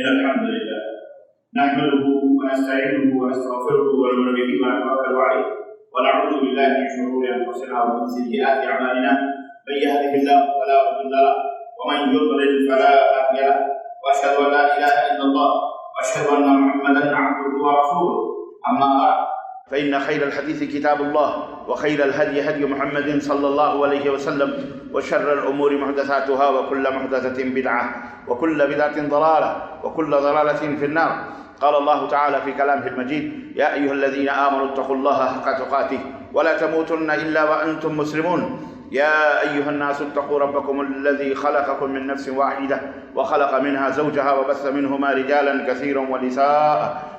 إن الحمد لله نحمده ونستعينه ونستغفره ونؤمن به ونتوكل عليه ونعوذ بالله من شرور أنفسنا ومن سيئات أعمالنا من يهده الله فلا مضل له ومن يضلل فلا هادي له وأشهد أن لا إله إلا الله وأشهد أن محمدا عبده ورسوله أما بعد فإن خير الحديث كتاب الله وخير الهدي هدي محمد صلى الله عليه وسلم وشر الأمور محدثاتها وكل محدثة بدعة وكل بدعة ضلالة وكل ضلالة في النار. قال الله تعالى في كلامه المجيد: يا أيها الذين آمنوا اتقوا الله حق تقاته ولا تموتن إلا وأنتم مسلمون. يا أيها الناس اتقوا ربكم الذي خلقكم من نفس واحدة وخلق منها زوجها وبث منهما رجالا كثيرا ونساء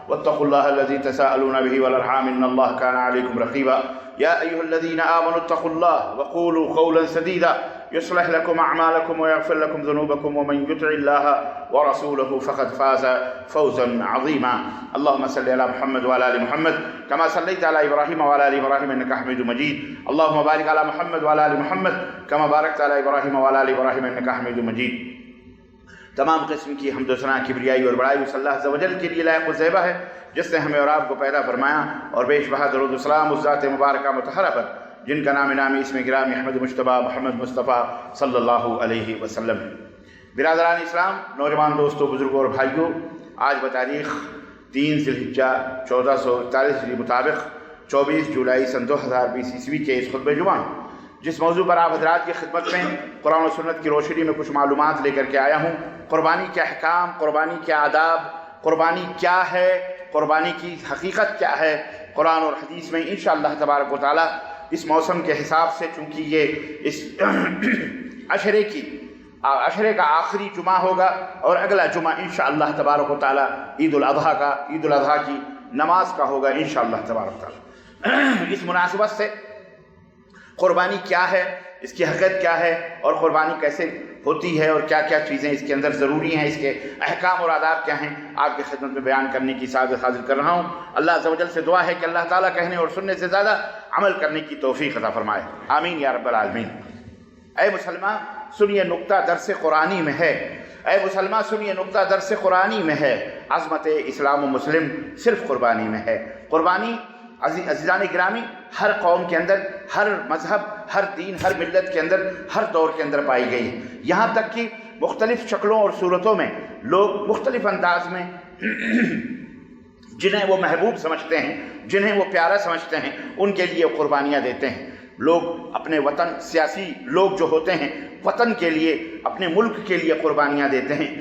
واتقوا الله الذي تساءلون به والأرحام إن الله كان عليكم رقيبا. يا أيها الذين آمنوا اتقوا الله وقولوا قولا سديدا يصلح لكم أعمالكم ويغفر لكم ذنوبكم ومن يطع الله ورسوله فقد فاز فوزا عظيما. اللهم صل على محمد وعلى آل محمد كما صليت على إبراهيم وعلى آل إبراهيم إنك حميد مجيد. اللهم بارك على محمد وعلى آل محمد كما باركت على إبراهيم وعلى آل إبراهيم إنك حميد مجيد. تمام قسم کی حمد و ثنا کبریائی اور بڑائی اس اللہ عز و جل کے لیے لائق و زیبہ ہے جس نے ہمیں اور آپ کو پیدا فرمایا، اور بیش بہا درود و سلام اس ذات مبارکہ مطہرہ پر جن کا نام نامی اسم گرامی احمد مجتبیٰ محمد مصطفیٰ صلی اللہ علیہ وسلم ہے. برادران اسلام، نوجوان دوستوں، بزرگوں اور بھائیوں، آج بتاریخ 3 ذی الحجہ 1441 ہجری مطابق 24 جولائی سن 2020 عیسوی کے اس خطبہ جمعہ جس موضوع پر آپ حضرات کی خدمت میں قرآن و سنت کی روشنی میں کچھ معلومات لے کر کے آیا ہوں. قربانی کے احکام، قربانی کے آداب، قربانی کیا ہے، قربانی کی حقیقت کیا ہے، قرآن اور حدیث میں انشاءاللہ تبارک و تعالی اس موسم کے حساب سے، چونکہ یہ اس عشرے کا آخری جمعہ ہوگا اور اگلا جمعہ انشاءاللہ تبارک و تعالی عید الاضحیٰ کی نماز کا ہوگا انشاءاللہ تبارک و تعالی. اس مناسبت سے قربانی کیا ہے، اس کی حقیقت کیا ہے، اور قربانی کیسے ہوتی ہے، اور کیا کیا چیزیں اس کے اندر ضروری ہیں، اس کے احکام اور آداب کیا ہیں، آپ کی خدمت میں بیان کرنے کی سعادت حاصل کر رہا ہوں. اللہ عز و جل سے دعا ہے کہ اللہ تعالیٰ کہنے اور سننے سے زیادہ عمل کرنے کی توفیق عطا فرمائے. آمین یا رب العالمین. اے مسلمان سنیے، نقطہ درس قرآنی میں ہے. اے مسلمان سنیے، نقطہ درس قرآنی میں ہے. عظمت اسلام و مسلم صرف قربانی میں ہے. قربانی عزیزان گرامی ہر قوم کے اندر، ہر مذہب، ہر دین، ہر ملت کے اندر، ہر دور کے اندر پائی گئی ہے. یہاں تک کہ مختلف شکلوں اور صورتوں میں لوگ مختلف انداز میں جنہیں وہ محبوب سمجھتے ہیں، جنہیں وہ پیارا سمجھتے ہیں، ان کے لیے قربانیاں دیتے ہیں. لوگ اپنے وطن، سیاسی لوگ جو ہوتے ہیں، وطن کے لیے، اپنے ملک کے لیے قربانیاں دیتے ہیں،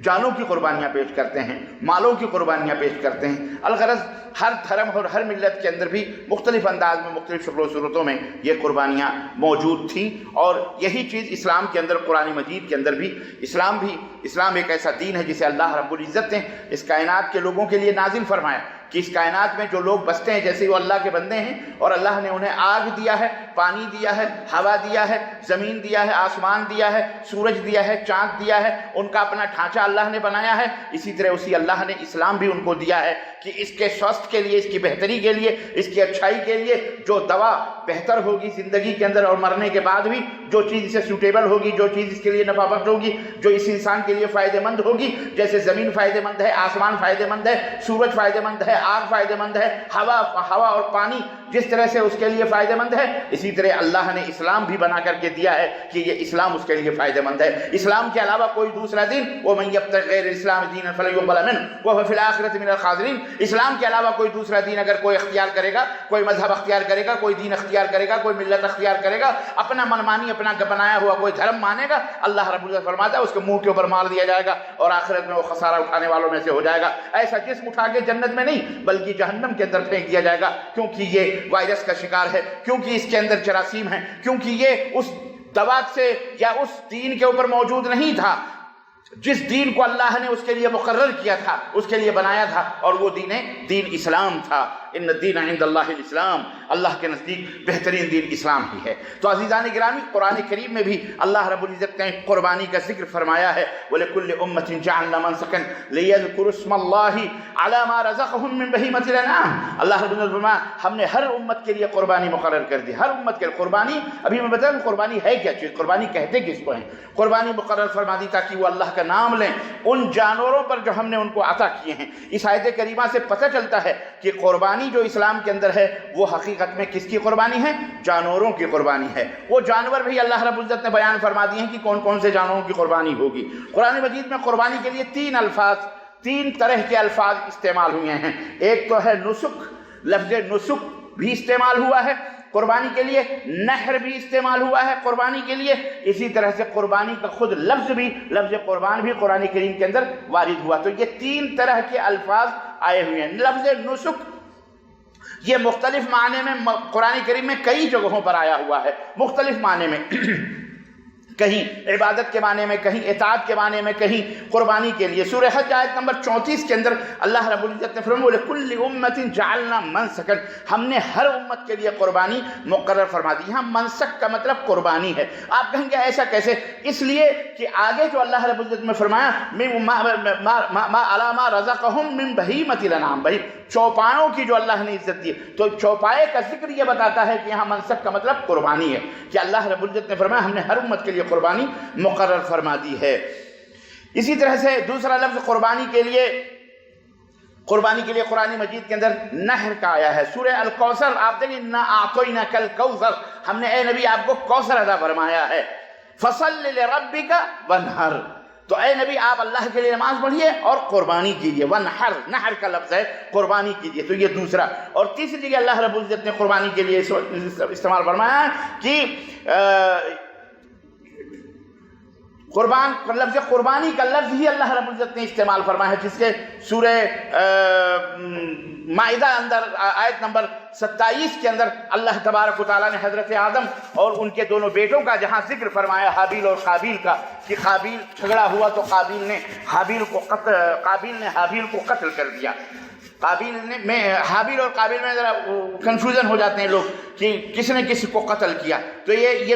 جانوں کی قربانیاں پیش کرتے ہیں، مالوں کی قربانیاں پیش کرتے ہیں. الغرض ہر دھرم اور ہر ملت کے اندر بھی مختلف انداز میں، مختلف شکل و صورتوں میں یہ قربانیاں موجود تھیں، اور یہی چیز اسلام کے اندر، قرآن مجید کے اندر بھی اسلام ایک ایسا دین ہے جسے اللہ رب العزت نے اس کائنات کے لوگوں کے لیے نازل فرمایا کہ اس کائنات میں جو لوگ بستے ہیں، جیسے وہ اللہ کے بندے ہیں، اور اللہ نے انہیں آگ دیا ہے، پانی دیا ہے، ہوا دیا ہے، زمین دیا ہے، آسمان دیا ہے، سورج دیا ہے، چاند دیا ہے، ان کا اپنا ڈھانچہ اللہ نے بنایا ہے. اسی طرح اسی اللہ نے اسلام بھی ان کو دیا ہے کہ اس کے سوست کے لیے، اس کی بہتری کے لیے، اس کی اچھائی کے لیے جو دوا بہتر ہوگی زندگی کے اندر اور مرنے کے بعد بھی، جو چیز اسے سوٹیبل ہوگی، جو چیز اس کے لیے نفع بخش ہوگی، جو اس انسان کے لیے فائدہ مند ہوگی، جیسے زمین فائدہ مند ہے، آسمان فائدہ مند ہے، سورج فائدہ مند ہے، آگ فائدہ مند ہے، ہوا اور پانی جس طرح سے اس کے لیے فائدہ مند ہے، اسی طرح اللہ نے اسلام بھی بنا کر کے دیا ہے کہ یہ اسلام اس کے لیے فائدہ مند ہے. اسلام کے علاوہ کوئی دوسرا دین، وَمَن يَبْتَغِ غَيْرَ الْإِسْلَامِ دِينًا فَلَن يُقْبَلَ مِنْهُ وَهُوَ فِي الْآخِرَةِ مِنَ الْخَاسِرِينَ. اسلام کے علاوہ کوئی دوسرا دین اگر کوئی اختیار کرے گا، کوئی مذہب اختیار کرے گا، کوئی دین اختیار کرے گا، کوئی ملت اختیار کرے گا، اپنا منمانی، اپنا بنایا ہوا کوئی دھرم مانے گا، اللہ رب العزت فرماتا ہے اس کے منہ کے اوپر مار دیا جائے گا اور آخرت میں وہ خسارہ اٹھانے والوں میں سے ہو جائے گا. ایسا جسم اٹھا کے جنت میں نہیں بلکہ جہنم کے اندر پھینک دیا جائے گا، کیونکہ یہ وائرس کا شکار ہے، کیونکہ اس کے اندر جراثیم ہیں، کیونکہ یہ اس دوا سے یا اس دین کے اوپر موجود نہیں تھا جس دین کو اللہ نے اس کے لیے مقرر کیا تھا، اس کے لیے بنایا تھا، اور وہ دین اسلام تھا. ان الدین عند اللہ الاسلام، اللہ کے نزدیک بہترین دین اسلام ہی ہے۔ تو عزیزان گرامی، قرآن کریم میں بھی اللہ رب العزت نے قربانی کا ذکر فرمایا ہے، وَلِكُلِّ أُمَّةٍ جَعَلْنَا مَنْسَكًا لِيَذْكُرُوا اسْمَ اللَّهِ عَلَى مَا رَزَقَهُم مِّن بَهِيمَةِ الْأَنْعَامِ۔ اللہ رب العزت فرمایا ہم نے ہر امت کے لیے قربانی مقرر کر دی، ہر امت کے لیے قربانی۔ ابھی میں بتاؤں قربانی ہے کیا چیز، قربانی کہتے کس کو ہیں؟ قربانی مقرر فرما دی تاکہ وہ اللہ کا نام لیں ان جانوروں پر جو ہم نے ان کو عطا کیے ہیں۔ اس آیت کریمہ سے پتہ چلتا ہے کہ قربانی جو اسلام کے اندر ہے وہ حقیقت میں کس کی قربانی ہے؟ جانوروں کی قربانی ہے۔ وہ جانور بھی اللہ رب العزت نے بیان فرما دیے ہیں کہ کون کون سے جانوروں کی قربانی ہوگی۔ قرآن مجید میں قربانی کے لیے تین طرح کے الفاظ استعمال ہوئے ہیں۔ ایک تو ہے نسک، لفظ نسک بھی استعمال ہوا ہے قربانی کے لیے، نحر بھی استعمال ہوا ہے قربانی کے لیے، اسی طرح سے قربانی کا خود لفظ قربان بھی قرآن کریم کے اندر وارد ہوا۔ تو یہ تین طرح کے الفاظ آئے ہوئے ہیں۔ لفظ نسک یہ مختلف معنی میں قرآن کریم میں کئی جگہوں پر آیا ہوا ہے، مختلف معنی میں، کہیں عبادت کے معنی میں، کہیں اطاعت کے معنی میں، کہیں قربانی کے لیے۔ سورہ حج آیت نمبر 34 کے اندر اللہ رب العزت نے فرمایا وَلِكُلِّ أُمَّةٍ جَعَلْنَا مَنْسَكًا، ہم نے ہر امت کے لیے قربانی مقرر فرما دی۔ یہاں منسک کا مطلب قربانی ہے۔ آپ کہیں گے ایسا کیسے؟ اس لیے کہ آگے جو اللہ رب العزت نے فرمایا عَلَىٰ مَا رَزَقَهُم مِّن بَهِيمَةِ الْأَنْعَامِ، چوپایوں کی جو اللہ نے عزت دی، تو چوپائے کا ذکر یہ بتاتا ہے کہ یہاں منسک کا مطلب قربانی ہے، کہ اللہ رب العزت نے فرمایا ہم نے ہر امت کے لیے قربانی مقرر فرما دی ہے۔ اسی طرح سے دوسرا لفظ قربانی کے لیے قرآن مجید کے اندر نہر کا آیا ہے۔ سورہ الکوثر آپ دیکھیں اِنَّا أَعْطَيْنَاكَ الْكَوْثَرَ، ہم نے اے نبی آپ کو کوثر عطا فرمایا ہے۔ فَصَلِّ لِرَبِّكَ وَانْحَرْ، تو اے نبی آپ اللہ کے لیے نماز پڑھیے اور قربانی کیجیے۔ ونحر، نحر کا لفظ ہے قربانی کیجیے، تو یہ دوسرا۔ اور تیسری جگہ اللہ رب العزت نے قربانی کے لیے استعمال فرمایا ہے کہ لفظ قربانی کا لفظ ہی اللہ رب العزت نے استعمال فرمایا ہے، جس کے سورہ مائدہ اندر آیت نمبر 27 کے اندر اللہ تبارک و تعالیٰ نے حضرت آدم اور ان کے دونوں بیٹوں کا جہاں ذکر فرمایا حابیل اور قابیل کا، کہ قابیل جھگڑا ہوا تو قابیل نے حابیل کو قتل کر دیا۔ حابیل اور قابیل میں ذرا کنفیوژن ہو جاتے ہیں لوگ کہ کس نے کس کو قتل کیا، تو یہ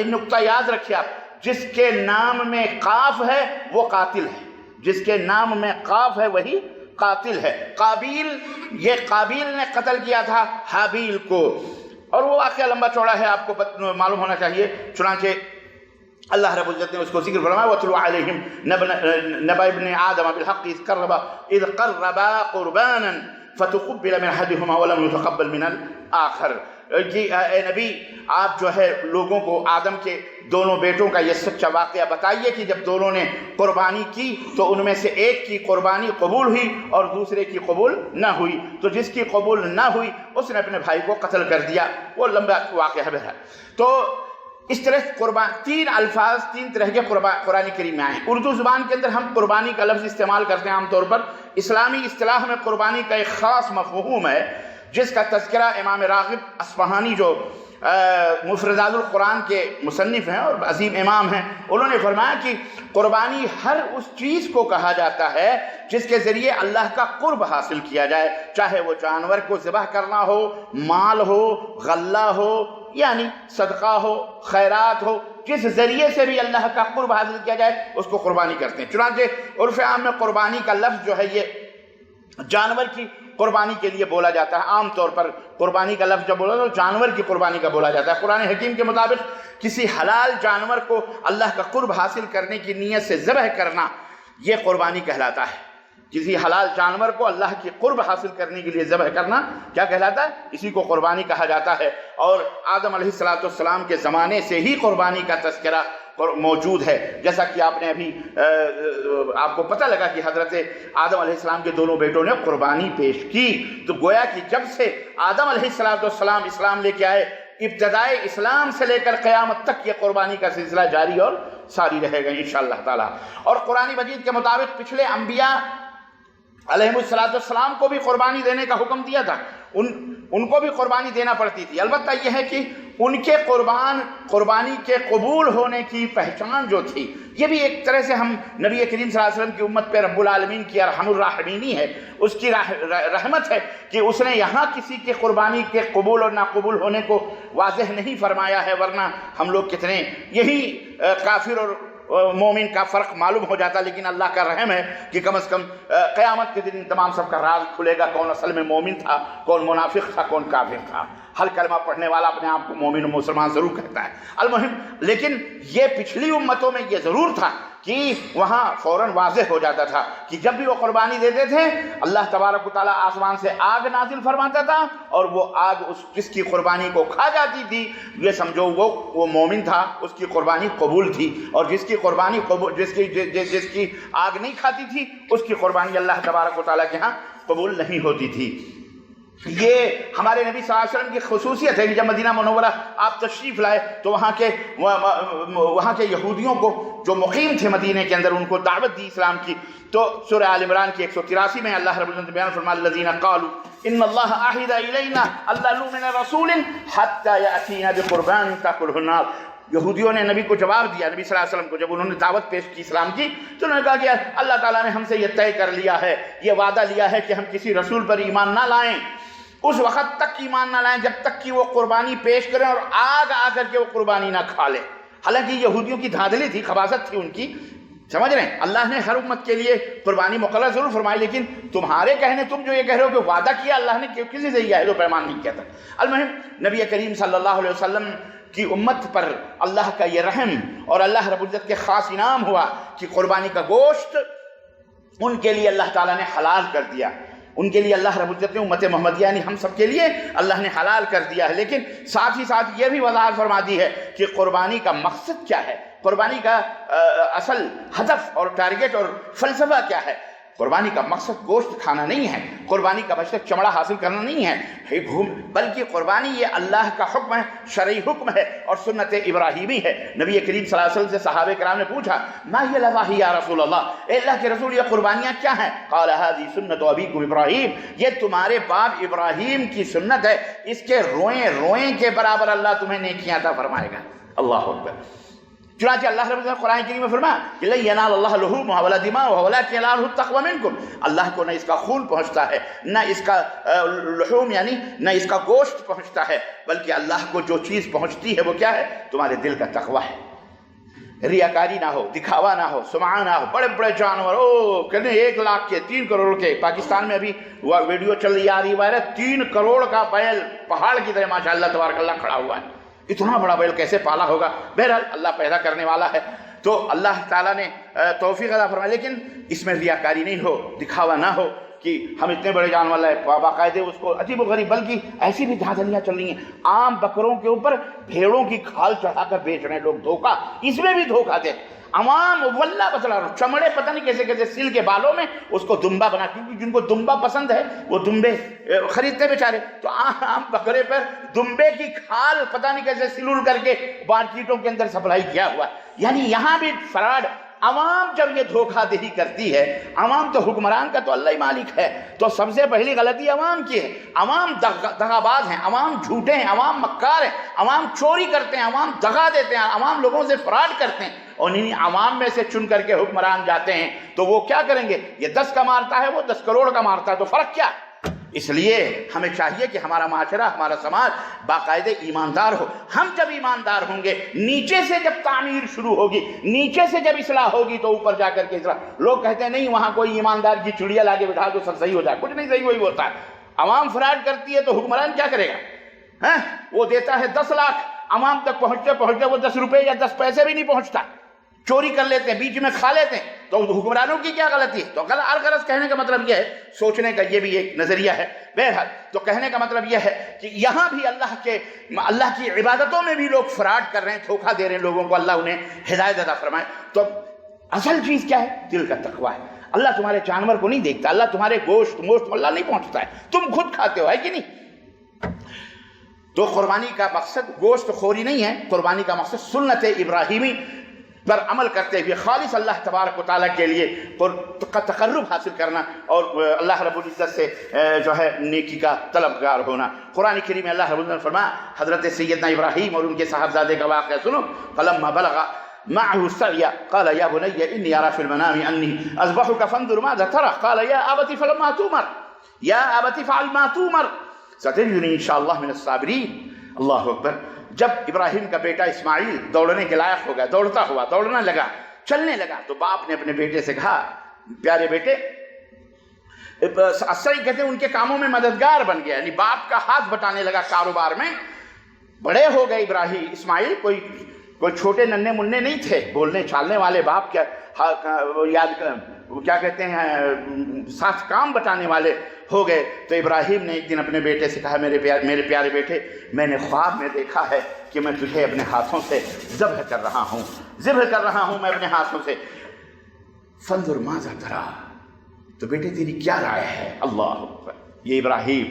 نقطہ یاد رکھیے آپ، جس کے نام میں قاف ہے وہ قاتل ہے، جس کے نام میں قاف ہے وہی قاتل ہے۔ قابیل نے قتل کیا تھا حابیل کو، اور وہ واقعہ لمبا چوڑا ہے، آپ کو معلوم ہونا چاہیے۔ چنانچہ اللہ رب العزت نے اس کو ذکر فرمایا وَاتْلُ عَلَيْهِمْ نَبَأَ ابْنِ آدَمَ بِالْحَقِّ إِذْ قَرَّبَا قُرْبَانًا فَتُقُبِّلَ مِنْ أَحَدِهِمَا وَلَمْ يُتَقَبَّلْ مِنَ الْآخَرِ۔ اے نبی آپ جو ہے لوگوں کو آدم کے دونوں بیٹوں کا یہ سچا واقعہ بتائیے کہ جب دونوں نے قربانی کی تو ان میں سے ایک کی قربانی قبول ہوئی اور دوسرے کی قبول نہ ہوئی، تو جس کی قبول نہ ہوئی اس نے اپنے بھائی کو قتل کر دیا۔ وہ لمبا واقعہ ہے۔ تو اس طرح تین طرح کے قرآن کریم میں آئے ہیں۔ اردو زبان کے اندر ہم قربانی کا لفظ استعمال کرتے ہیں عام طور پر۔ اسلامی اصطلاح میں قربانی کا ایک خاص مفہوم ہے جس کا تذکرہ امام راغب اصفہانی جو مفردات القرآن کے مصنف ہیں اور عظیم امام ہیں، انہوں نے فرمایا کہ قربانی ہر اس چیز کو کہا جاتا ہے جس کے ذریعے اللہ کا قرب حاصل کیا جائے، چاہے وہ جانور کو ذبح کرنا ہو، مال ہو، غلہ ہو، یعنی صدقہ ہو، خیرات ہو، جس ذریعے سے بھی اللہ کا قرب حاصل کیا جائے اس کو قربانی کرتے ہیں۔ چنانچہ عرف عام میں قربانی کا لفظ جو ہے یہ جانور کی قربانی کے لیے بولا جاتا ہے۔ عام طور پر قربانی کا لفظ جب بولا تو جانور کی قربانی کا بولا جاتا ہے۔ قرآن حکیم کے مطابق کسی حلال جانور کو اللہ کا قرب حاصل کرنے کی نیت سے ذبح کرنا یہ قربانی کہلاتا ہے۔ کسی حلال جانور کو اللہ کی قرب حاصل کرنے کے لیے ذبح کرنا کیا کہلاتا ہے؟ اسی کو قربانی کہا جاتا ہے۔ اور آدم علیہ السلام کے زمانے سے ہی قربانی کا تذکرہ موجود ہے، جیسا کہ آپ نے ابھی آپ کو پتہ لگا کہ حضرت آدم علیہ السلام کے دونوں بیٹوں نے قربانی پیش کی، تو گویا کہ جب سے آدم علیہ السلام اسلام لے کے آئے، ابتدائے اسلام سے لے کر قیامت تک یہ قربانی کا سلسلہ جاری اور ساری رہے گا انشاءاللہ تعالی۔ اور قرآن مجید کے مطابق پچھلے انبیاء علیہ السلام کو بھی قربانی دینے کا حکم دیا تھا، ان کو بھی قربانی دینا پڑتی تھی۔ البتہ یہ ہے کہ ان کے قربانی کے قبول ہونے کی پہچان جو تھی، یہ بھی ایک طرح سے ہم نبی کریم صلی اللہ علیہ وسلم کی امت پہ رب العالمین کی ارحم الراحمینی ہے، اس کی رحمت ہے کہ اس نے یہاں کسی کے قربانی کے قبول اور ناقبول ہونے کو واضح نہیں فرمایا ہے، ورنہ ہم لوگ کتنے یہی کافر اور مومن کا فرق معلوم ہو جاتا. لیکن اللہ کا رحم ہے کہ کم از کم قیامت کے دن تمام سب کا راز کھلے گا، کون اصل میں مومن تھا، کون منافق تھا، کون کافر تھا. ہر کلمہ پڑھنے والا اپنے آپ کو مومن و مسلمان ضرور کہتا ہے. المہم، لیکن یہ پچھلی امتوں میں یہ ضرور تھا کہ وہاں فوراً واضح ہو جاتا تھا کہ جب بھی وہ قربانی دیتے تھے اللہ تبارک و تعالیٰ آسمان سے آگ نازل فرماتا تھا، اور وہ آگ جس کی قربانی کو کھا جاتی تھی یہ سمجھو وہ مومن تھا، اس کی قربانی قبول تھی. اور جس کی قربانی جس کی آگ نہیں کھاتی تھی اس کی قربانی اللہ تبارک و تعالیٰ کے ہاں قبول نہیں ہوتی تھی. یہ ہمارے نبی صلی اللہ علیہ وسلم کی خصوصیت ہے کہ جب مدینہ منورہ آپ تشریف لائے تو وہاں کے یہودیوں کو جو مقیم تھے مدینہ کے اندر ان کو دعوت دی اسلام کی. تو سورہ آل عمران کی 183 میں اللہ رب العزت بیان فرمایا الذین قالوا ان اللہ عہد الینا الا نؤمن رسول حتی یأتینا بقربان تأکلہ النار. یہودیوں نے نبی کو جواب دیا، نبی صلی اللہ علیہ وسلم کو جب انہوں نے دعوت پیش کی اسلام کی تو انہوں نے کہا کہ اللہ تعالیٰ نے ہم سے یہ طے کر لیا ہے، یہ وعدہ لیا ہے کہ ہم کسی رسول پر ایمان نہ لائیں، اس وقت تک ایمان نہ لائیں جب تک کہ وہ قربانی پیش کریں اور آگ آ کر کے وہ قربانی نہ کھا لیں. حالانکہ یہودیوں کی دھاندلی تھی، خباثت تھی ان کی، سمجھ رہے ہیں. اللہ نے ہر امت کے لیے قربانی مقرر ضرور فرمائی، لیکن تمہارے کہنے تم جو یہ کہہ رہے ہو کہ وعدہ کیا اللہ نے، کسی سے یہ عہد و پیمان نہیں کیا تھا. المہم، نبی کریم صلی اللہ علیہ وسلم کی امت پر اللہ کا یہ رحم اور اللہ رب العزت کے خاص انعام ہوا کہ قربانی کا گوشت ان کے لیے اللہ تعالیٰ نے حلال کر دیا. ان کے لیے اللہ رب العزت نے امت محمدیہ یعنی ہم سب کے لیے اللہ نے حلال کر دیا ہے. لیکن ساتھ ہی ساتھ یہ بھی وضاحت فرما دی ہے کہ قربانی کا مقصد کیا ہے، قربانی کا اصل ہدف اور ٹارگٹ اور فلسفہ کیا ہے. قربانی کا مقصد گوشت کھانا نہیں ہے، قربانی کا مقصد چمڑا حاصل کرنا نہیں ہے، بلکہ قربانی یہ اللہ کا حکم ہے، شرعی حکم ہے اور سنت ابراہیمی ہے. نبی کریم صلی اللہ علیہ وسلم سے صحابہ کرام نے پوچھا ما هي الاضاحی یا رسول اللہ، اے اللہ کے رسول یہ قربانیاں کیا ہیں؟ قال هذه سنت ابیکم ابراہیم، یہ تمہارے باپ ابراہیم کی سنت ہے، اس کے روئیں کے برابر اللہ تمہیں نیکیاں عطا فرمائے گا. اللہ اکبر. چنانچہ اللہ رب العزت قرآن کریم میں فرمایا کہ لن ینال اللہ لحومها ولا دماؤها ولکن ینالہ التقوی منکم. اللہ کو نہ اس کا خون پہنچتا ہے، نہ اس کا لحوم یعنی نہ اس کا گوشت پہنچتا ہے، بلکہ اللہ کو جو چیز پہنچتی ہے وہ کیا ہے؟ تمہارے دل کا تقوی ہے. ریاکاری نہ ہو، دکھاوا نہ ہو، سمعہ نہ ہو. بڑے بڑے جانور کہتے ہیں 1 لاکھ کے 3 کروڑ کے، پاکستان میں ابھی ویڈیو چل رہی آ رہی ہے 3 کروڑ کا بیل پہاڑ کی طرح ماشاءاللہ تبارک اللہ کھڑا ہوا ہے. اتنا بڑا بیل کیسے پالا ہوگا؟ بہرحال اللہ پیدا کرنے والا ہے تو اللہ تعالیٰ نے توفیق عطا فرمایا. لیکن اس میں ریاکاری نہیں ہو، دکھاوا نہ ہو کہ ہم اتنے بڑے جانور لائے، باقاعدے اس کو عجیب و غریب. بلکہ ایسی بھی دھاندلیاں چل رہی ہیں، عام بکروں کے اوپر بھیڑوں کی کھال چڑھا کر بیچ رہے ہیں لوگ. دھوکہ، اس میں بھی دھوکہ دے. عوام واللہ بتلا رہا چمڑے پتہ نہیں کیسے کیسے سل کے بالوں میں اس کو دمبا بنا، کیونکہ جن کو دمبا پسند ہے وہ دمبے خریدتے بیچارے. تو عام بکرے پر دمبے کی کھال پتہ نہیں کیسے سلول کر کے مارکیٹوں کے اندر سپلائی کیا ہوا ہے. یعنی یہاں بھی فراڈ. عوام جب یہ دھوکہ دہی کرتی ہے، عوام تو حکمران کا تو اللہ ہی مالک ہے، تو سب سے پہلی غلطی عوام کی ہے. عوام دغاباز ہیں، عوام جھوٹے ہیں، عوام مکار ہیں، عوام چوری کرتے ہیں، عوام دغا دیتے ہیں، عوام لوگوں سے فراڈ کرتے ہیں. اور انہیں عوام میں سے چن کر کے حکمران جاتے ہیں تو وہ کیا کریں گے؟ یہ 10 کا مارتا ہے، وہ 10 کروڑ کا مارتا ہے. تو فرق کیا؟ اس لیے ہمیں چاہیے کہ ہمارا معاشرہ، ہمارا سماج باقاعدے ایماندار ہو. ہم جب ایماندار ہوں گے، نیچے سے جب تعمیر شروع ہوگی، نیچے سے جب اصلاح ہوگی تو اوپر جا کر کے اصلاح. لوگ کہتے ہیں نہیں وہاں کوئی ایماندار کی چڑیا لا کے بٹھا دو سب صحیح ہو جائے. کچھ نہیں صحیح وہی ہوتا ہے. عوام فراڈ کرتی ہے تو حکمران کیا کرے گا؟ وہ دیتا ہے 10 لاکھ، عوام تک پہنچتے پہنچتے وہ 10 روپے یا 10 پیسے بھی نہیں پہنچتا. چوری کر لیتے ہیں، بیچ میں کھا لیتے ہیں. تو حکمرانوں کی کیا غلطی ہے؟ تو الغرض کہنے کا مطلب یہ ہے، سوچنے کا یہ بھی ایک نظریہ ہے. بہرحال تو کہنے کا مطلب یہ ہے کہ یہاں بھی اللہ کی عبادتوں میں بھی لوگ فراڈ کر رہے ہیں، دھوکہ دے رہے ہیں لوگوں کو. اللہ انہیں ہدایت عطا فرمائے. تو اصل چیز کیا ہے؟ دل کا تقویٰ ہے. اللہ تمہارے جانور کو نہیں دیکھتا، اللہ تمہارے گوشت اللہ نہیں پہنچتا ہے، تم خود کھاتے ہو، ہے کہ نہیں؟ تو قربانی کا مقصد گوشت خوری نہیں ہے، قربانی کا مقصد سنت ابراہیمی پر عمل کرتے ہوئے خالص اللہ تبارک و تعالیٰ کے لیے تقرب حاصل کرنا اور اللہ رب العزت سے جو ہے نیکی کا طلبگار ہونا۔ قرآن کریم میں اللہ رب العزت نے فرمایا، حضرت سیدنا ابراہیم اور ان کے صاحبزادے کا واقعہ سنو، فلما بلغ معه السعي قال يا بني إني أرى في المنام أني أذبحك فانظر ماذا ترى قال يا أبت فعل ما تؤمر يا أبت فعل ما تؤمر ستجدني إن شاء الله من الصابرين۔ اللہ اکبر۔ جب ابراہیم کا بیٹا اسماعیل دوڑنے کے لائق ہو گیا، دوڑتا ہوا، دوڑنا لگا، چلنے لگا، تو باپ نے اپنے بیٹے سے کہا، پیارے بیٹے، السعی کہتے ہیں ان کے کاموں میں مددگار بن گیا، یعنی باپ کا ہاتھ بٹانے لگا کاروبار میں۔ بڑے ہو گئے ابراہیم، اسماعیل کوئی چھوٹے ننھے مننے نہیں تھے، بولنے چالنے والے باپ کیا کہتے ہیں ساتھ کام بتانے والے ہو گئے۔ تو ابراہیم نے ایک دن اپنے بیٹے سے کہا، میرے پیارے بیٹے، میں نے خواب میں دیکھا ہے کہ میں تجھے اپنے ہاتھوں سے ذبح کر رہا ہوں میں اپنے ہاتھوں سے، فانظر ماذا ترى، تو بیٹے تیری کیا رائے ہے؟ اللہ اکبر۔ یہ ابراہیم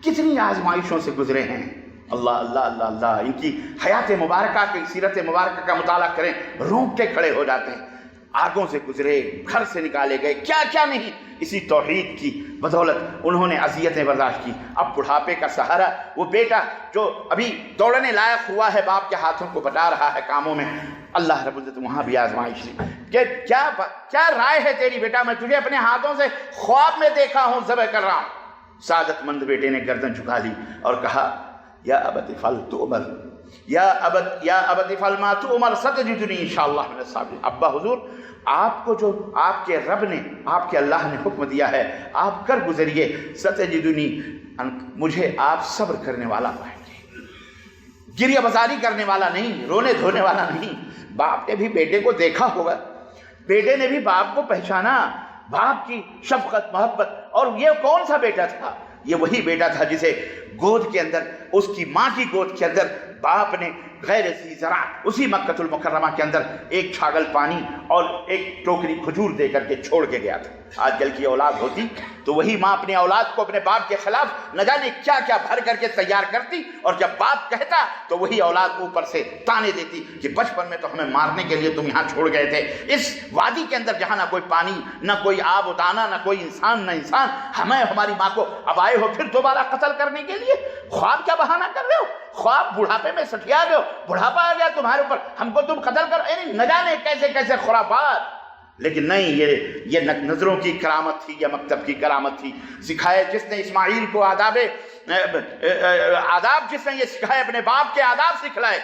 کتنی آزمائشوں سے گزرے ہیں، اللہ اللہ اللہ اللہ، ان کی حیات مبارکہ کی سیرت مبارکہ کا مطالعہ کریں، رونگٹے کھڑے ہو جاتے ہیں۔ آگوں سے گزرے، گھر سے نکالے گئے، کیا کیا نہیں، اسی توحید کی بدولت انہوں نے اذیتیں برداشت کی۔ اب بڑھاپے کا سہارا وہ بیٹا جو ابھی دوڑنے لائق ہوا ہے، باپ کے ہاتھوں کو بٹا رہا ہے کاموں میں۔ اللہ رب العزت وہاں بھی آزمائش لی کہ کیا رائے ہے تیری بیٹا، میں تجھے اپنے ہاتھوں سے خواب میں دیکھا ہوں ذبح کر رہا ہوں۔ سعادت مند بیٹے نے گردن جھکا لی اور کہا، یا ابت فعل تؤمر یا ابت فعل ما تؤمر ستجدنی انشاءاللہ من الصابرین۔ ابا حضور، آپ کو جو آپ کے رب نے، آپ کے اللہ نے حکم دیا ہے، آپ کر گزریے، ستجدنی، مجھے آپ صبر کرنے والا پائیں گے، گریہ بزاری کرنے والا نہیں، رونے دھونے والا نہیں۔ باپ نے بھی بیٹے کو دیکھا ہوگا، بیٹے نے بھی باپ کو پہچانا، باپ کی شفقت محبت۔ اور یہ کون سا بیٹا تھا؟ یہ وہی بیٹا تھا جسے گود کے اندر، اس کی ماں کی گود کے اندر باپ نے غیر ذی زرع اسی مکہ المکرمہ کے اندر ایک چھاگل پانی اور ایک ٹوکری کھجور دے کر کے چھوڑ کے گیا تھا۔ آج کل کی اولاد ہوتی تو وہی ماں اپنے اولاد کو اپنے باپ کے خلاف نہ جانے کیا کیا بھر کر کے تیار کرتی، اور جب باپ کہتا تو وہی اولاد اوپر سے تانے دیتی کہ بچپن میں تو ہمیں مارنے کے لیے تم یہاں چھوڑ گئے تھے، اس وادی کے اندر جہاں نہ کوئی پانی، نہ کوئی آب و دانہ، نہ کوئی انسان، ہمیں ہماری ماں کو اب آئے ہو پھر دوبارہ قتل کرنے کے لیے۔ خواب کیا بہانہ کر رہے ہو؟ خواب بڑھاپے میں سٹیا گئے ہو، بڑھاپا آ گیا تمہارے اوپر، ہم کو تم قتل کر، نہ جانے کیسے کیسے خرافات۔ لیکن نہیں، یہ نظروں کی کرامت تھی، یہ مکتب کی کرامت تھی۔ سکھایا جس نے اسماعیل کو آداب جس نے یہ سکھائے، اپنے باپ کے آداب سکھلائے۔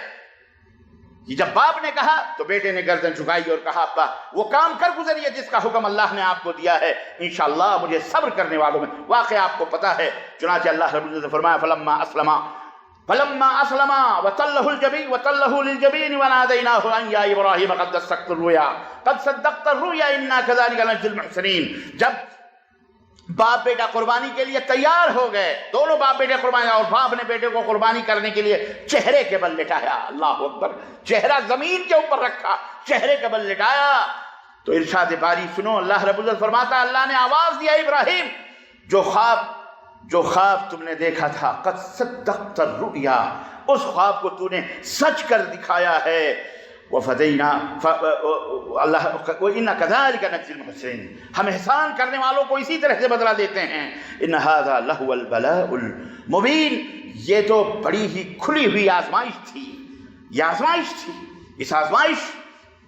جب باپ نے کہا تو بیٹے نے گردن جھکائی اور کہا، ابا وہ کام کر گزریے جس کا حکم اللہ نے آپ کو دیا ہے، انشاءاللہ مجھے صبر کرنے والوں میں۔ واقعہ آپ کو پتا ہے، چنانچہ اللہ رب العزت نے فرمایا، فلما اسلما وتلہ للجبین ونادیناہ ان یا ابراہیم قد صدقت الرؤیا انا کذلک نجزی المحسنین۔ جب باپ بیٹا قربانی کے لیے تیار ہو گئے، دونوں باپ بیٹے قربانی، اور باپ نے بیٹے کو قربانی کرنے کے لیے چہرے کے بل لٹایا، اللہ اکبر، چہرہ زمین کے اوپر رکھا، چہرے کے بل لٹایا، تو ارشاد باری سنو، اللہ رب العزت فرماتا، اللہ نے آواز دیا، ابراہیم جو خواب تم نے دیکھا تھا، قد صدقت الرؤیا، اس خواب کو تو نے سچ کر دکھایا ہے، وفدینا اللہ وَإِنَّا كَذَلِكَ نَجْزِي الْمُحْسِنِينَ، ہم احسان کرنے والوں کو اسی طرح سے بدلہ دیتے ہیں۔ إِنَّ هَذَا لَهُوَ الْبَلَاءُ الْمُبِينُ، یہ تو بڑی ہی کھلی ہوئی آزمائش تھی، یہ آزمائش تھی۔ اس آزمائش،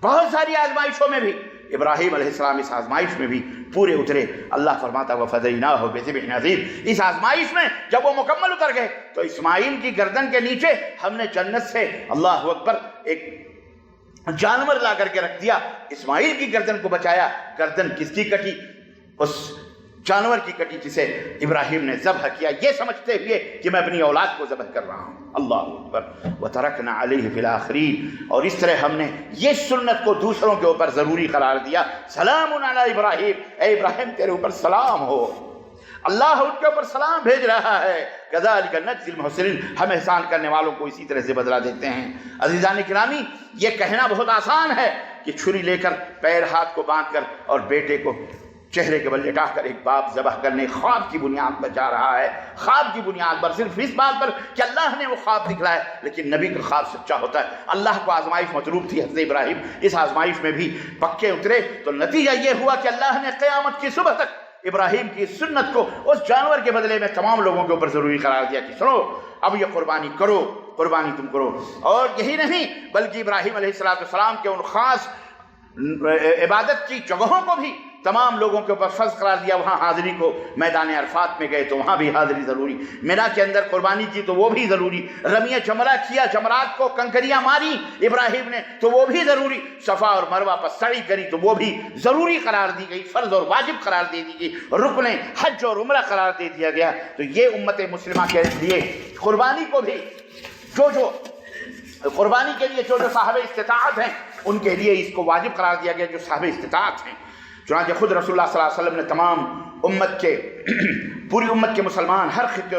بہت ساری آزمائشوں میں بھی ابراہیم علیہ السلام اس آزمائش میں بھی پورے اترے۔ اللہ فرماتا وَفَدَيْنَاهُ بِذِبْحٍ عَظِيمٍ، اس آزمائش میں جب وہ مکمل اتر گئے تو اسماعیل کی گردن کے نیچے ہم نے جنت سے، اللہ اکبر، ایک جانور لا کر کے رکھ دیا، اسماعیل کی گردن کو بچایا۔ گردن کس کی کٹی؟ اس جانور کی کٹی جسے ابراہیم نے ذبح کیا، یہ سمجھتے ہوئے کہ میں اپنی اولاد کو ذبح کر رہا ہوں، اللہ اکبر۔ وَتَرَكْنَا عَلَيْهِ فِي الْآخِرِينَ، اور اس طرح ہم نے یہ سنت کو دوسروں کے اوپر ضروری قرار دیا۔ سلام علی ابراہیم، اے ابراہیم تیرے اوپر سلام ہو، اللہ ان کے اوپر سلام بھیج رہا ہے۔ کذالک نجزی المحسنین، ہم احسان کرنے والوں کو اسی طرح سے بدلہ دیتے ہیں۔ عزیزان گرامی، یہ کہنا بہت آسان ہے کہ چھری لے کر پیر ہاتھ کو باندھ کر اور بیٹے کو چہرے کے بل لٹا کر ایک باپ ذبح کرنے خواب کی بنیاد پر جا رہا ہے، خواب کی بنیاد پر، صرف اس بات پر کہ اللہ نے وہ خواب دکھلایا، لیکن نبی کا خواب سچا ہوتا ہے۔ اللہ کو آزمائش مطلوب تھی، حضرت ابراہیم اس آزمائش میں بھی پکے اترے، تو نتیجہ یہ ہوا کہ اللہ نے قیامت کی صبح تک ابراہیم کی سنت کو اس جانور کے بدلے میں تمام لوگوں کے اوپر ضروری قرار دیا کہ سنو اب یہ قربانی کرو، قربانی تم کرو۔ اور یہی نہیں بلکہ ابراہیم علیہ السلام کے ان خاص عبادت کی جگہوں کو بھی تمام لوگوں کے اوپر فرض قرار دیا۔ وہاں حاضری کو، میدان عرفات میں گئے تو وہاں بھی حاضری ضروری، مینا کے اندر قربانی کی تو وہ بھی ضروری، رمیہ جمرہ کیا، جمرات کو کنکریاں ماری ابراہیم نے تو وہ بھی ضروری، صفا اور مروہ پر سعی کری تو وہ بھی ضروری قرار دی گئی، فرض اور واجب قرار دے دی گئی، رکن حج اور عمرہ قرار دے دیا گیا۔ تو یہ امت مسلمہ کے لیے قربانی کو بھی جو قربانی کے لیے جو صاحب استطاعت ہیں ان کے لیے اس کو واجب قرار دیا گیا جو صاحب استطاعت ہیں۔ چنانچہ خود رسول اللہ صلی اللہ علیہ وسلم نے تمام امت کے پوری امت کے مسلمان ہر خطے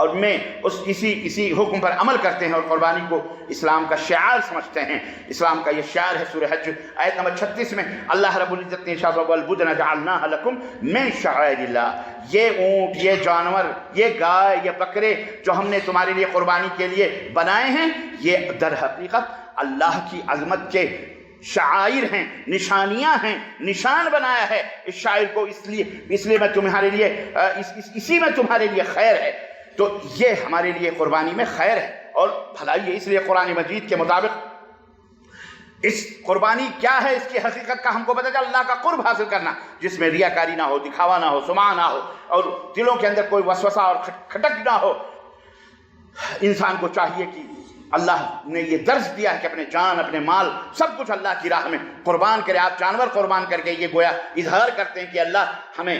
اور میں اسی حکم پر عمل کرتے ہیں اور قربانی کو اسلام کا شعار سمجھتے ہیں۔ اسلام کا یہ شعار ہے، سورہ حج آیت نمبر 36 میں اللہ رب العزت نے ارشاد فرمایا وَالْبُدْنَ جَعَلْنَاهَا لَكُم مِّن شَعَائِرِ اللَّهِ، یہ اونٹ، یہ جانور، یہ گائے، یہ بکرے جو ہم نے تمہارے لیے قربانی کے لیے بنائے ہیں، یہ در حقیقت اللہ کی عظمت کے شعائر ہیں، نشانیاں ہیں، نشان بنایا ہے۔ اس شاعر کو اس لیے میں تمہارے لیے اسی میں تمہارے لیے خیر ہے، تو یہ ہمارے لیے قربانی میں خیر ہے اور بھلائی ہے۔ اس لیے قرآن مجید کے مطابق اس قربانی کیا ہے، اس کی حقیقت کا ہم کو پتہ چلا، اللہ کا قرب حاصل کرنا جس میں ریاکاری نہ ہو، دکھاوا نہ ہو، سماع نہ ہو اور دلوں کے اندر کوئی وسوسہ اور کھٹک نہ ہو۔ انسان کو چاہیے کہ اللہ نے یہ درس دیا ہے کہ اپنے جان، اپنے مال، سب کچھ اللہ کی راہ میں قربان کرے۔ آپ جانور قربان کر کے یہ گویا اظہار کرتے ہیں کہ اللہ ہمیں،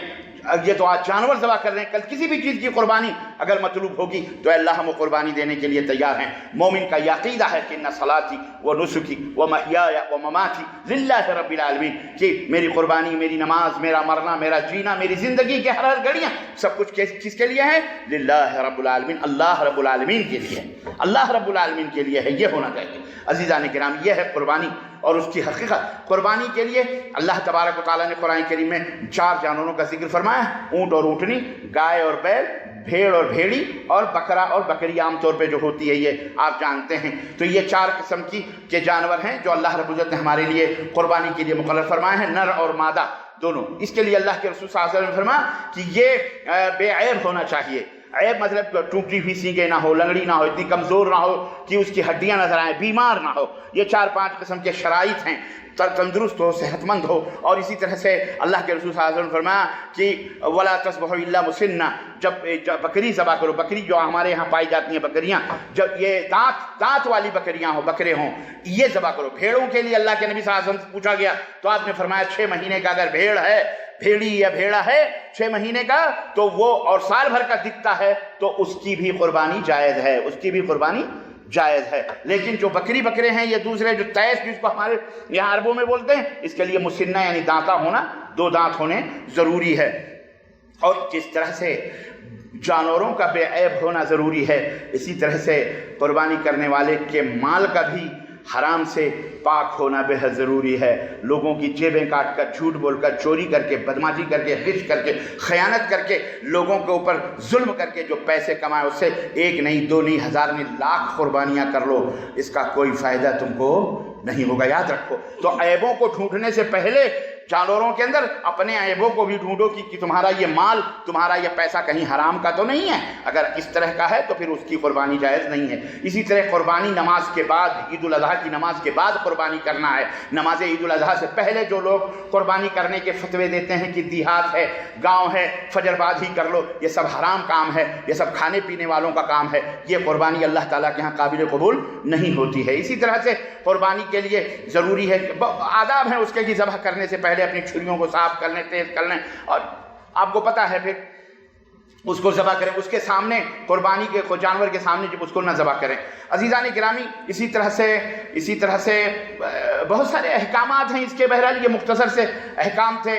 یہ تو آج جانور ذبح کر رہے ہیں، کل کسی بھی چیز کی قربانی اگر مطلوب ہوگی تو اللہ ہم قربانی دینے کے لیے تیار ہیں۔ مومن کا یہ عقیدہ ہے کہ ان صلاتی و نسکی و محیای و مماتی للہ رب العالمین، کہ میری قربانی، میری نماز، میرا مرنا، میرا جینا، میری زندگی کے ہر گھڑیاں سب کچھ کس کے لیے ہے؟ للہ رب العالمین، اللہ رب العالمین کے لیے، اللہ رب العالمین کے لیے ہے، یہ ہونا چاہیے۔ عزیزان کرام، یہ ہے قربانی اور اس کی حقیقت۔ قربانی کے لیے اللہ تبارک و تعالیٰ نے قرآن کریم میں 4 جانوروں کا ذکر فرمایا ہے، اونٹ اور اونٹنی، گائے اور بیل، بھیڑ اور بھیڑی اور بکرا اور بکری عام طور پہ جو ہوتی ہے یہ آپ جانتے ہیں۔ تو یہ 4 قسم کے جانور ہیں جو اللہ رب العزت نے ہمارے لیے قربانی کے لیے مقرر فرمائے ہیں، نر اور مادہ دونوں۔ اس کے لیے اللہ کے رسول صلی اللہ علیہ وسلم نے فرمایا کہ یہ بے عیب ہونا چاہیے۔ عیب مطلب ٹوٹی ہوئی سینگیں نہ ہو، لنگڑی نہ ہو، اتنی کمزور نہ ہو کہ اس کی ہڈیاں نظر آئیں، بیمار نہ ہو۔ یہ 4-5 قسم کے شرائط ہیں، تندرست ہو، صحت مند ہو۔ اور اسی طرح سے اللہ کے رسول صلی اللہ علیہ وسلم نے فرمایا کہ وَلَا تَذْبَحُوا إِلَّا مُسِنًّا، جب بکری ذبح کرو، بکری جو ہمارے یہاں پائی جاتی ہیں بکریاں، جب یہ دانت والی بکریاں ہوں، بکرے ہوں، یہ ذبح کرو۔ بھیڑوں کے لیے اللہ کے نبی صلی اللہ علیہ وسلم سے پوچھا گیا تو آپ نے فرمایا 6 مہینے کا اگر بھیڑ ہے، بھیڑی یا بھیڑا ہے 6 مہینے کا تو وہ اور سال بھر کا دکھتا ہے تو اس کی بھی قربانی جائز ہے، اس کی بھی قربانی جائز ہے۔ لیکن جو بکرے ہیں، یہ دوسرے جو تیس جس کو ہمارے یہاں عربوں میں بولتے ہیں، اس کے لیے مسنہ یعنی دانتا ہونا، 2 دانت ہونے ضروری ہے۔ اور جس طرح سے جانوروں کا بے عیب ہونا ضروری ہے، اسی طرح سے قربانی کرنے والے کے مال کا بھی حرام سے پاک ہونا بے حد ضروری ہے۔ لوگوں کی جیبیں کاٹ کر، جھوٹ بول کر، چوری کر کے، بدماشی کر کے، غش کر کے، خیانت کر کے، لوگوں کے اوپر ظلم کر کے جو پیسے کمائے، اس سے 1 نہیں 2 نہیں 1000 نہیں لاکھ قربانیاں کر لو، اس کا کوئی فائدہ تم کو نہیں ہوگا۔ یاد رکھو، تو عیبوں کو ڈھونڈنے سے پہلے جانوروں کے اندر اپنے عیبوں کو بھی ڈھونڈو کہ تمہارا یہ مال، تمہارا یہ پیسہ کہیں حرام کا تو نہیں ہے۔ اگر اس طرح کا ہے تو پھر اس کی قربانی جائز نہیں ہے۔ اسی طرح قربانی نماز کے بعد، عید الاضحیٰ کی نماز کے بعد قربانی کرنا ہے۔ نماز عید الاضحیٰ سے پہلے جو لوگ قربانی کرنے کے فتوے دیتے ہیں کہ دیہات ہے، گاؤں ہے، فجر بعد ہی کر لو، یہ سب حرام کام ہے، یہ سب کھانے پینے والوں کا کام ہے، یہ قربانی اللہ تعالیٰ کے ہاں قابل قبول نہیں ہوتی ہے۔ اسی طرح سے قربانی کے لیے ضروری ہے، آداب ہیں اس کے کہ ذبح کرنے سے پہلے اپنی چھریوں کو صاف کر لیں، تیز کر لیں، اور آپ کو پتہ ہے پھر اس کو ذبح کریں، اس کے سامنے قربانی کے جانور کے سامنے جب اس کو نہ ذبح کریں۔ عزیزان گرامی، اسی طرح سے بہت سارے احکامات ہیں اس کے۔ بہرحال یہ مختصر سے احکام تھے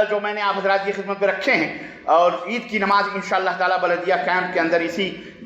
جو میں نے آپ حضرات کی خدمت میں رکھے ہیں، اور عید کی نماز انشاءاللہ تعالی بلدیہ کیمپ کے اندر اسی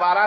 12,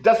10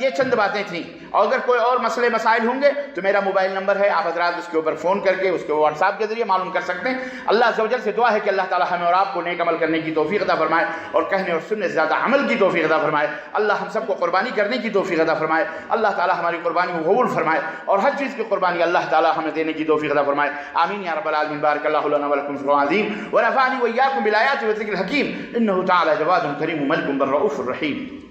یہ چند باتیں تھیں، اور اگر کوئی اور مسئلے مسائل ہوں گے تو میرا موبائل نمبر ہے، آپ حضرات اس کے اوپر فون کر کے اس کے واٹس ایپ کے ذریعے معلوم کر سکتے ہیں۔ اللہ عز و جل سے دعا ہے کہ اللہ تعالی ہمیں اور آپ کو نیک عمل کرنے کی توفیق عطا فرمائے، اور کہنے اور سننے سے زیادہ عمل کی توفیق عطا فرمائے۔ اللہ ہم سب کو قربانی کرنے کی توفیق عطا فرمائے، اللہ تعالی ہماری قربانی کو قبول فرمائے، اور ہر چیز کی قربانی اللہ تعالی ہمیں دینے کی توفیق عطا فرمائے۔ آمین یا رب العالمین۔ بارک اللہ لنا ولکم فی القرآن العظیم ونفعنی وإیاکم بالآیات والذکر الحکیم، انہ تعالی جواد کریم ملک بر رؤوف الرحیم۔